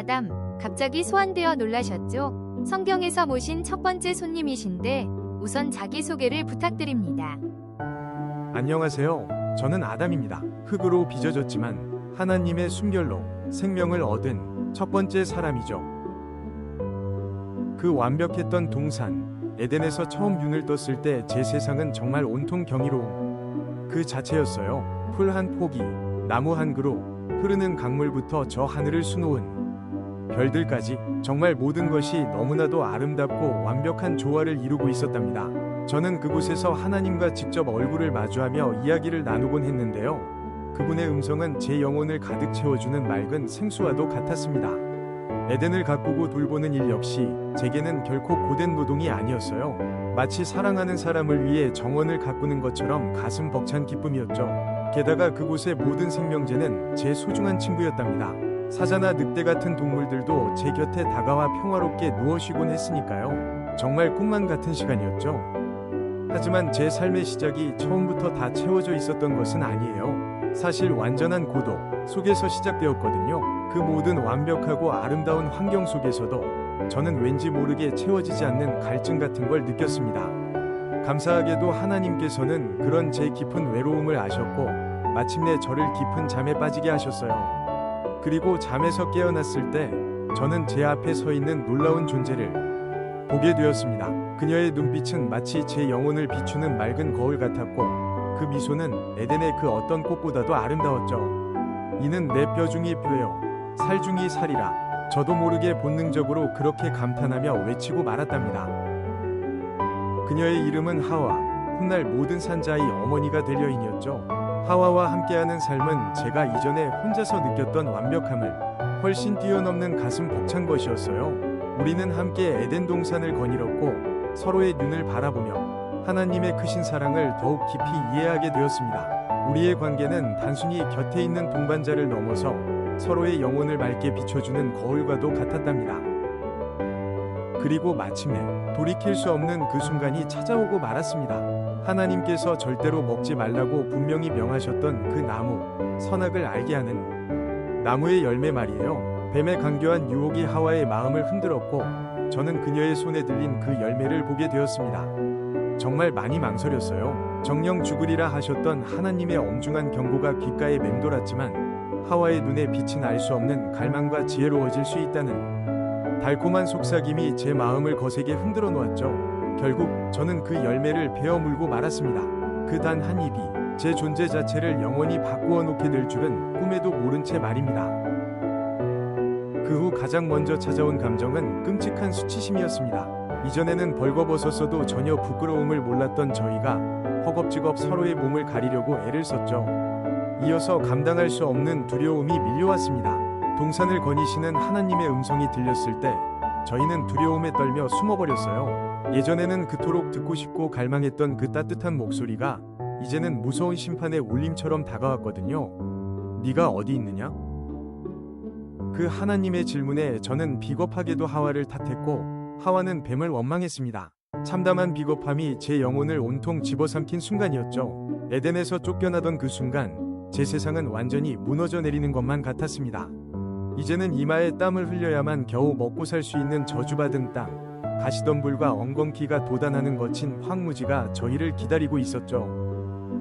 아담, 갑자기 소환되어 놀라셨죠? 성경에서 모신 첫 번째 손님이신데 우선 자기소개를 부탁드립니다. 안녕하세요. 저는 아담입니다. 흙으로 빚어졌지만 하나님의 숨결로 생명을 얻은 첫 번째 사람이죠. 그 완벽했던 동산 에덴에서 처음 눈을 떴을 때 제 세상은 정말 온통 경이로움 그 자체였어요. 풀 한 포기, 나무 한 그루, 흐르는 강물부터 저 하늘을 수놓은 별들까지 정말 모든 것이 너무나도 아름답고 완벽한 조화를 이루고 있었답니다. 저는 그곳에서 하나님과 직접 얼굴을 마주하며 이야기를 나누곤 했는데요. 그분의 음성은 제 영혼을 가득 채워주는 맑은 생수와도 같았습니다. 에덴을 가꾸고 돌보는 일 역시 제게는 결코 고된 노동이 아니었어요. 마치 사랑하는 사람을 위해 정원을 가꾸는 것처럼 가슴 벅찬 기쁨이었죠. 게다가 그곳의 모든 생명체는 제 소중한 친구였답니다. 사자나 늑대 같은 동물들도 제 곁에 다가와 평화롭게 누워 쉬곤 했으니까요. 정말 꿈만 같은 시간이었죠. 하지만 제 삶의 시작이 처음부터 다 채워져 있었던 것은 아니에요. 사실 완전한 고독 속에서 시작되었거든요. 그 모든 완벽하고 아름다운 환경 속에서도 저는 왠지 모르게 채워지지 않는 갈증 같은 걸 느꼈습니다. 감사하게도 하나님께서는 그런 제 깊은 외로움을 아셨고 마침내 저를 깊은 잠에 빠지게 하셨어요. 그리고 잠에서 깨어났을 때 저는 제 앞에 서 있는 놀라운 존재를 보게 되었습니다. 그녀의 눈빛은 마치 제 영혼을 비추는 맑은 거울 같았고 그 미소는 에덴의 그 어떤 꽃보다도 아름다웠죠. 이는 내 뼈 중의 뼈요 살 중의 살이라. 저도 모르게 본능적으로 그렇게 감탄하며 외치고 말았답니다. 그녀의 이름은 하와, 훗날 모든 산자의 어머니가 될 여인이었죠. 하와와 함께하는 삶은 제가 이전에 혼자서 느꼈던 완벽함을 훨씬 뛰어넘는 가슴 벅찬 것이었어요. 우리는 함께 에덴 동산을 거닐었고 서로의 눈을 바라보며 하나님의 크신 사랑을 더욱 깊이 이해하게 되었습니다. 우리의 관계는 단순히 곁에 있는 동반자를 넘어서 서로의 영혼을 맑게 비춰주는 거울과도 같았답니다. 그리고 마침내 돌이킬 수 없는 그 순간이 찾아오고 말았습니다. 하나님께서 절대로 먹지 말라고 분명히 명하셨던 그 나무, 선악을 알게 하는 나무의 열매 말이에요. 뱀의 간교한 유혹이 하와의 마음을 흔들었고 저는 그녀의 손에 들린 그 열매를 보게 되었습니다. 정말 많이 망설였어요. 정녕 죽으리라 하셨던 하나님의 엄중한 경고가 귓가에 맴돌았지만 하와의 눈에 빛은 알 수 없는 갈망과 지혜로워질 수 있다는 달콤한 속삭임이 제 마음을 거세게 흔들어 놓았죠. 결국 저는 그 열매를 베어 물고 말았습니다. 그 단 한 입이 제 존재 자체를 영원히 바꾸어 놓게 될 줄은 꿈에도 모른 채 말입니다. 그 후 가장 먼저 찾아온 감정은 끔찍한 수치심이었습니다. 이전에는 벌거벗었어도 전혀 부끄러움을 몰랐던 저희가 허겁지겁 서로의 몸을 가리려고 애를 썼죠. 이어서 감당할 수 없는 두려움이 밀려왔습니다. 동산을 거니시는 하나님의 음성이 들렸을 때 저희는 두려움에 떨며 숨어버렸어요. 예전에는 그토록 듣고 싶고 갈망했던 그 따뜻한 목소리가 이제는 무서운 심판의 울림처럼 다가왔거든요. 네가 어디 있느냐? 그 하나님의 질문에 저는 비겁하게도 하와를 탓했고 하와는 뱀을 원망했습니다. 참담한 비겁함이 제 영혼을 온통 집어삼킨 순간이었죠. 에덴에서 쫓겨나던 그 순간 제 세상은 완전히 무너져 내리는 것만 같았습니다. 이제는 이마에 땀을 흘려야만 겨우 먹고 살 수 있는 저주받은 땅, 가시덤불과 엉겅퀴가 돋아나는 거친 황무지가 저희를 기다리고 있었죠.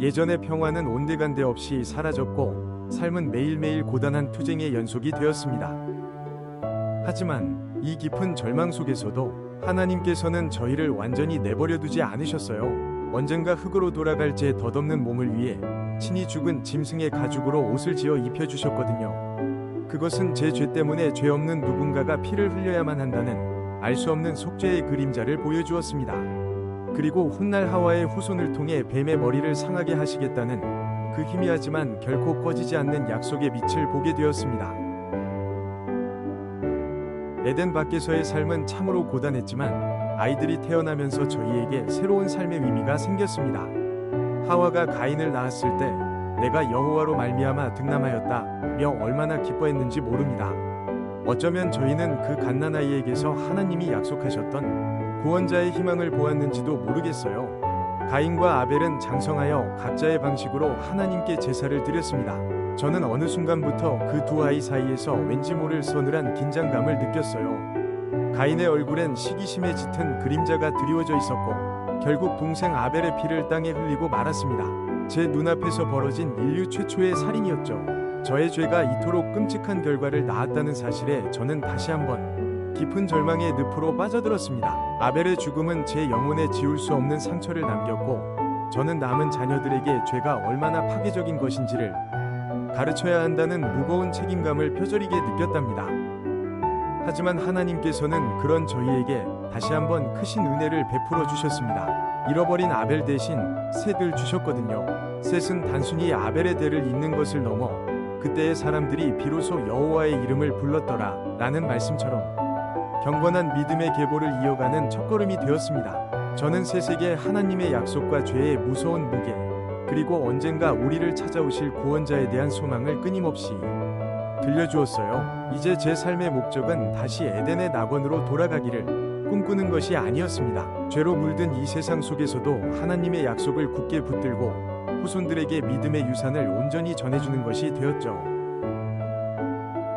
예전의 평화는 온데간데 없이 사라졌고 삶은 매일매일 고단한 투쟁의 연속이 되었습니다. 하지만 이 깊은 절망 속에서도 하나님께서는 저희를 완전히 내버려두지 않으셨어요. 언젠가 흙으로 돌아갈 제 덧없는 몸을 위해 친히 죽은 짐승의 가죽으로 옷을 지어 입혀주셨거든요. 그것은 제 죄 때문에 죄 없는 누군가가 피를 흘려야만 한다는 알 수 없는 속죄의 그림자를 보여주었습니다. 그리고 훗날 하와의 후손을 통해 뱀의 머리를 상하게 하시겠다는 그 희미하지만 결코 꺼지지 않는 약속의 빛을 보게 되었습니다. 에덴 밖에서의 삶은 참으로 고단했지만 아이들이 태어나면서 저희에게 새로운 삶의 의미가 생겼습니다. 하와가 가인을 낳았을 때 내가 여호와로 말미암아 득남하였다며 얼마나 기뻐했는지 모릅니다. 어쩌면 저희는 그 갓난아이에게서 하나님이 약속하셨던 구원자의 희망을 보았는지도 모르겠어요. 가인과 아벨은 장성하여 각자의 방식으로 하나님께 제사를 드렸습니다. 저는 어느 순간부터 그 두 아이 사이에서 왠지 모를 서늘한 긴장감을 느꼈어요. 가인의 얼굴엔 시기심에 짙은 그림자가 드리워져 있었고 결국 동생 아벨의 피를 땅에 흘리고 말았습니다. 제 눈앞에서 벌어진 인류 최초의 살인이었죠. 저의 죄가 이토록 끔찍한 결과를 낳았다는 사실에 저는 다시 한번 깊은 절망의 늪으로 빠져들었습니다. 아벨의 죽음은 제 영혼에 지울 수 없는 상처를 남겼고 저는 남은 자녀들에게 죄가 얼마나 파괴적인 것인지를 가르쳐야 한다는 무거운 책임감을 뼈저리게 느꼈답니다. 하지만 하나님께서는 그런 저희에게 다시 한번 크신 은혜를 베풀어 주셨습니다. 잃어버린 아벨 대신 셋을 주셨거든요. 셋은 단순히 아벨의 대를 잇는 것을 넘어 그때의 사람들이 비로소 여호와의 이름을 불렀더라 라는 말씀처럼 경건한 믿음의 계보를 이어가는 첫걸음이 되었습니다. 저는 셋에게 하나님의 약속과 죄의 무서운 무게 그리고 언젠가 우리를 찾아오실 구원자에 대한 소망을 끊임없이 들려주었어요. 이제 제 삶의 목적은 다시 에덴의 낙원으로 돌아가기를 꿈꾸는 것이 아니었습니다. 죄로 물든 이 세상 속에서도 하나님의 약속을 굳게 붙들고 후손들에게 믿음의 유산을 온전히 전해주는 것이 되었죠.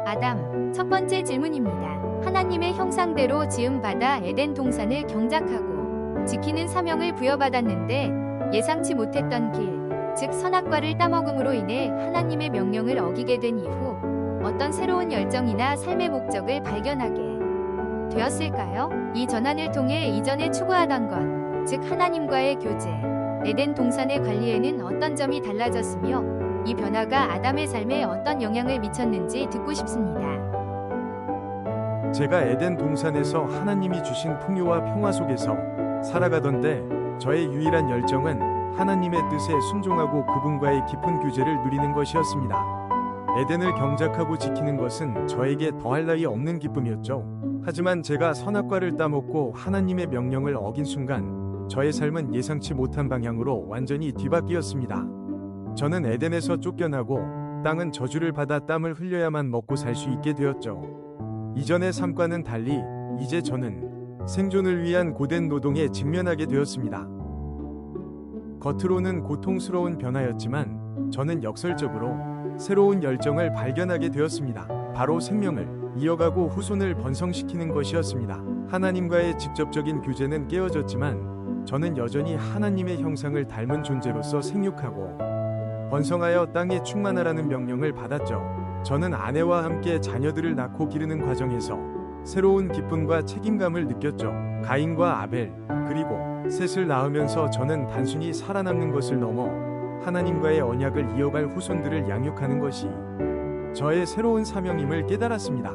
아담, 첫 번째 질문입니다. 하나님의 형상대로 지음받아 에덴 동산을 경작하고 지키는 사명을 부여받았는데 예상치 못했던 길, 즉 선악과를 따먹음으로 인해 하나님의 명령을 어기게 된 이후 어떤 새로운 열정이나 삶의 목적을 발견하게 되었을까요? 이 전환을 통해 이전에 추구하던 것, 즉 하나님과의 교제, 에덴 동산의 관리에는 어떤 점이 달라졌으며 이 변화가 아담의 삶에 어떤 영향을 미쳤는지 듣고 싶습니다. 제가 에덴 동산에서 하나님이 주신 풍요와 평화 속에서 살아가던데 저의 유일한 열정은 하나님의 뜻에 순종하고 그분과의 깊은 교제를 누리는 것이었습니다. 에덴을 경작하고 지키는 것은 저에게 더할 나위 없는 기쁨이었죠. 하지만 제가 선악과를 따먹고 하나님의 명령을 어긴 순간 저의 삶은 예상치 못한 방향으로 완전히 뒤바뀌었습니다. 저는 에덴에서 쫓겨나고 땅은 저주를 받아 땀을 흘려야만 먹고 살 수 있게 되었죠. 이전의 삶과는 달리 이제 저는 생존을 위한 고된 노동에 직면하게 되었습니다. 겉으로는 고통스러운 변화였지만 저는 역설적으로 새로운 열정을 발견하게 되었습니다. 바로 생명을 이어가고 후손을 번성시키는 것이었습니다. 하나님과의 직접적인 교제는 깨어졌지만 저는 여전히 하나님의 형상을 닮은 존재로서 생육하고 번성하여 땅에 충만하라는 명령을 받았죠. 저는 아내와 함께 자녀들을 낳고 기르는 과정에서 새로운 기쁨과 책임감을 느꼈죠. 가인과 아벨, 그리고 셋을 낳으면서 저는 단순히 살아남는 것을 넘어 하나님과의 언약을 이어갈 후손들을 양육하는 것이 저의 새로운 사명임을 깨달았습니다.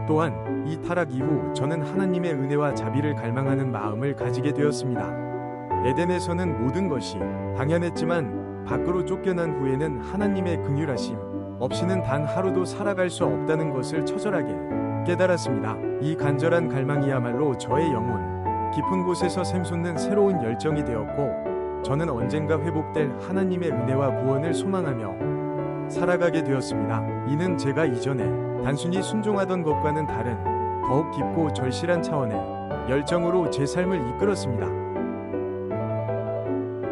또한 이 타락 이후 저는 하나님의 은혜와 자비를 갈망하는 마음을 가지게 되었습니다. 에덴에서는 모든 것이 당연했지만 밖으로 쫓겨난 후에는 하나님의 긍휼하심 없이는 단 하루도 살아갈 수 없다는 것을 처절하게 깨달았습니다. 이 간절한 갈망이야말로 저의 영혼 깊은 곳에서 샘솟는 새로운 열정이 되었고 저는 언젠가 회복될 하나님의 은혜와 구원을 소망하며 살아가게 되었습니다. 이는 제가 이전에 단순히 순종하던 것과는 다른 더욱 깊고 절실한 차원의 열정으로 제 삶을 이끌었습니다.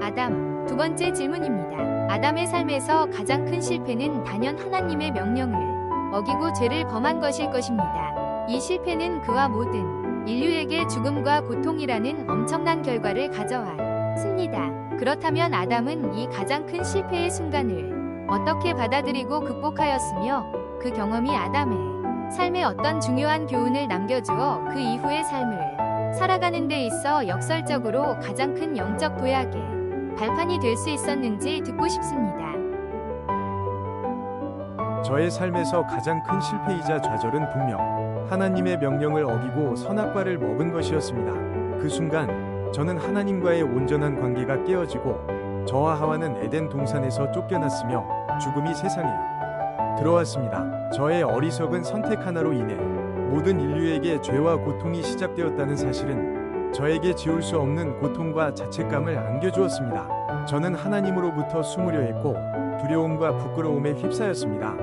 아담, 두 번째 질문입니다. 아담의 삶에서 가장 큰 실패는 단연 하나님의 명령을 어기고 죄를 범한 것일 것입니다. 이 실패는 그와 모든 인류에게 죽음과 고통이라는 엄청난 결과를 가져왔습니다. 그렇다면 아담은 이 가장 큰 실패의 순간을 어떻게 받아들이고 극복하였으며 그 경험이 아담의 삶에 어떤 중요한 교훈을 남겨주어 그 이후의 삶을 살아가는 데 있어 역설적으로 가장 큰 영적 도약의 발판이 될 수 있었는지 듣고 싶습니다. 저의 삶에서 가장 큰 실패이자 좌절은 분명 하나님의 명령을 어기고 선악과를 먹은 것이었습니다. 그 순간 저는 하나님과의 온전한 관계가 깨어지고 저와 하와는 에덴 동산에서 쫓겨났으며 죽음이 세상에 들어왔습니다. 저의 어리석은 선택 하나로 인해 모든 인류에게 죄와 고통이 시작되었다는 사실은 저에게 지울 수 없는 고통과 자책감을 안겨주었습니다. 저는 하나님으로부터 숨으려 했고 두려움과 부끄러움에 휩싸였습니다.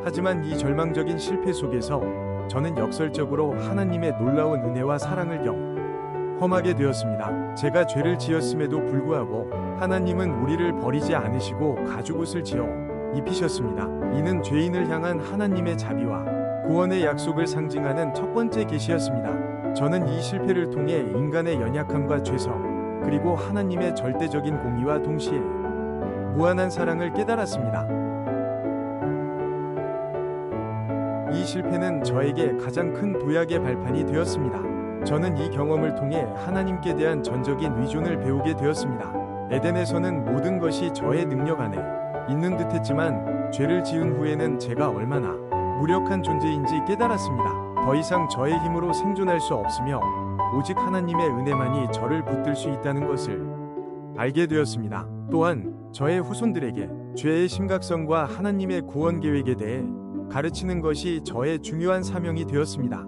하지만 이 절망적인 실패 속에서 저는 역설적으로 하나님의 놀라운 은혜와 사랑을 험하게 되었습니다. 제가 죄를 지었음에도 불구하고 하나님은 우리를 버리지 않으시고 가죽옷을 지어 입히셨습니다. 이는 죄인을 향한 하나님의 자비와 구원의 약속을 상징하는 첫 번째 계시였습니다. 저는 이 실패를 통해 인간의 연약함과 죄성, 그리고 하나님의 절대적인 공의와 동시에 무한한 사랑을 깨달았습니다. 이 실패는 저에게 가장 큰 도약의 발판이 되었습니다. 저는 이 경험을 통해 하나님께 대한 전적인 의존을 배우게 되었습니다. 에덴에서는 모든 것이 저의 능력 안에 있는 듯했지만 죄를 지은 후에는 제가 얼마나 무력한 존재인지 깨달았습니다. 더 이상 저의 힘으로 생존할 수 없으며 오직 하나님의 은혜만이 저를 붙들 수 있다는 것을 알게 되었습니다. 또한 저의 후손들에게 죄의 심각성과 하나님의 구원 계획에 대해 가르치는 것이 저의 중요한 사명이 되었습니다.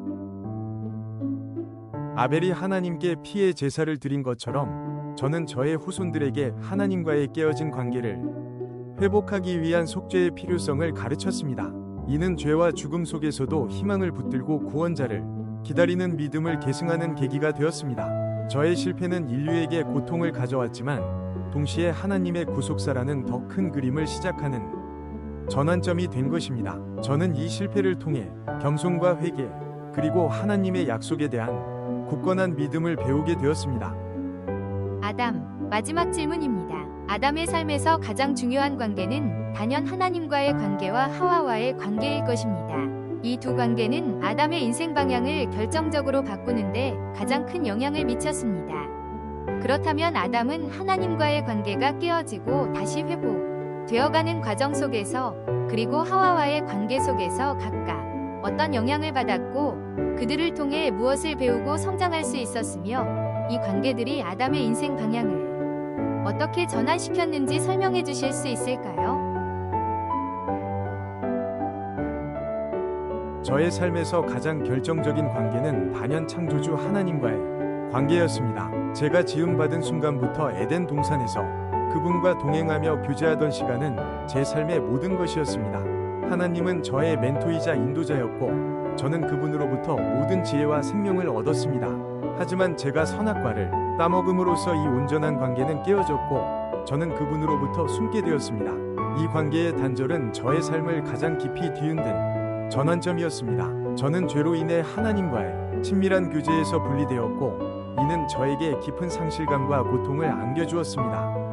아벨이 하나님께 피의 제사를 드린 것처럼 저는 저의 후손들에게 하나님과의 깨어진 관계를 회복하기 위한 속죄의 필요성을 가르쳤습니다. 이는 죄와 죽음 속에서도 희망을 붙들고 구원자를 기다리는 믿음을 계승하는 계기가 되었습니다. 저의 실패는 인류에게 고통을 가져왔지만 동시에 하나님의 구속사라는 더 큰 그림을 시작하는 전환점이 된 것입니다. 저는 이 실패를 통해 겸손과 회개, 그리고 하나님의 약속에 대한 굳건한 믿음을 배우게 되었습니다. 아담, 마지막 질문입니다. 아담의 삶에서 가장 중요한 관계는 단연 하나님과의 관계와 하와와의 관계일 것입니다. 이 두 관계는 아담의 인생 방향을 결정적으로 바꾸는데 가장 큰 영향을 미쳤습니다. 그렇다면 아담은 하나님과의 관계가 깨어지고 다시 회복되어가는 과정 속에서, 그리고 하와와의 관계 속에서 각각 어떤 영향을 받았고 그들을 통해 무엇을 배우고 성장할 수 있었으며 이 관계들이 아담의 인생 방향을 어떻게 전환시켰는지 설명해 주실 수 있을까요? 저의 삶에서 가장 결정적인 관계는 단연 창조주 하나님과의 관계였습니다. 제가 지음받은 순간부터 에덴 동산에서 그분과 동행하며 교제하던 시간은 제 삶의 모든 것이었습니다. 하나님은 저의 멘토이자 인도자였고 저는 그분으로부터 모든 지혜와 생명을 얻었습니다. 하지만 제가 선악과를 따먹음으로써 이 온전한 관계는 깨어졌고 저는 그분으로부터 숨게 되었습니다. 이 관계의 단절은 저의 삶을 가장 깊이 뒤흔든 전환점이었습니다. 저는 죄로 인해 하나님과의 친밀한 교제에서 분리되었고 이는 저에게 깊은 상실감과 고통을 안겨주었습니다.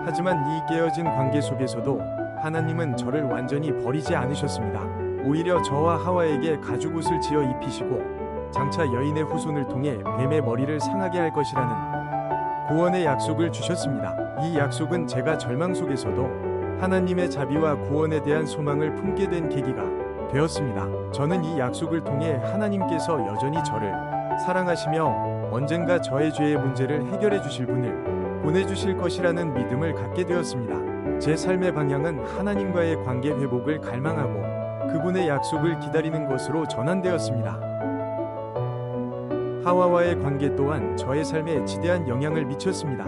하지만 이 깨어진 관계 속에서도 하나님은 저를 완전히 버리지 않으셨습니다. 오히려 저와 하와에게 가죽옷을 지어 입히시고 장차 여인의 후손을 통해 뱀의 머리를 상하게 할 것이라는 구원의 약속을 주셨습니다. 이 약속은 제가 절망 속에서도 하나님의 자비와 구원에 대한 소망을 품게 된 계기가 되었습니다. 저는 이 약속을 통해 하나님께서 여전히 저를 사랑하시며 언젠가 저의 죄의 문제를 해결해 주실 분을 보내주실 것이라는 믿음을 갖게 되었습니다. 제 삶의 방향은 하나님과의 관계 회복을 갈망하고 그분의 약속을 기다리는 것으로 전환되었습니다. 하와와의 관계 또한 저의 삶에 지대한 영향을 미쳤습니다.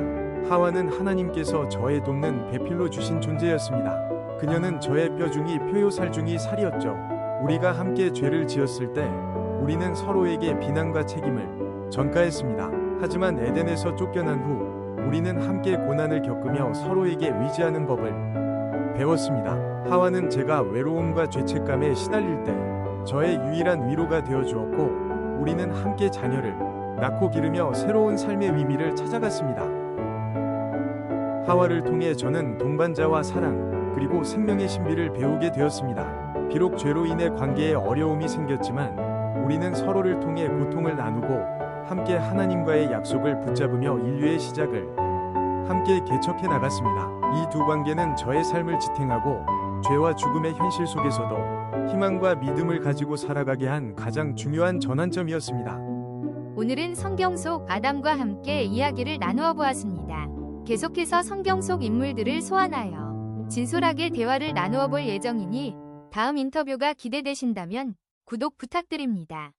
하와는 하나님께서 저의 돕는 배필로 주신 존재였습니다. 그녀는 저의 뼈 중이 뼈요 살 중이 살이었죠. 우리가 함께 죄를 지었을 때 우리는 서로에게 비난과 책임을 전가했습니다. 하지만 에덴에서 쫓겨난 후 우리는 함께 고난을 겪으며 서로에게 의지하는 법을 배웠습니다. 하와는 제가 외로움과 죄책감에 시달릴 때 저의 유일한 위로가 되어 주었고 우리는 함께 자녀를 낳고 기르며 새로운 삶의 의미를 찾아갔습니다. 하와를 통해 저는 동반자와 사랑, 그리고 생명의 신비를 배우게 되었습니다. 비록 죄로 인해 관계에 어려움이 생겼지만 우리는 서로를 통해 고통을 나누고 함께 하나님과의 약속을 붙잡으며 인류의 시작을 함께 개척해 나갔습니다. 이 두 관계는 저의 삶을 지탱하고 죄와 죽음의 현실 속에서도 희망과 믿음을 가지고 살아가게 한 가장 중요한 전환점이었습니다. 오늘은 성경 속 아담과 함께 이야기를 나누어 보았습니다. 계속해서 성경 속 인물들을 소환하여 진솔하게 대화를 나누어 볼 예정이니 다음 인터뷰가 기대되신다면 구독 부탁드립니다.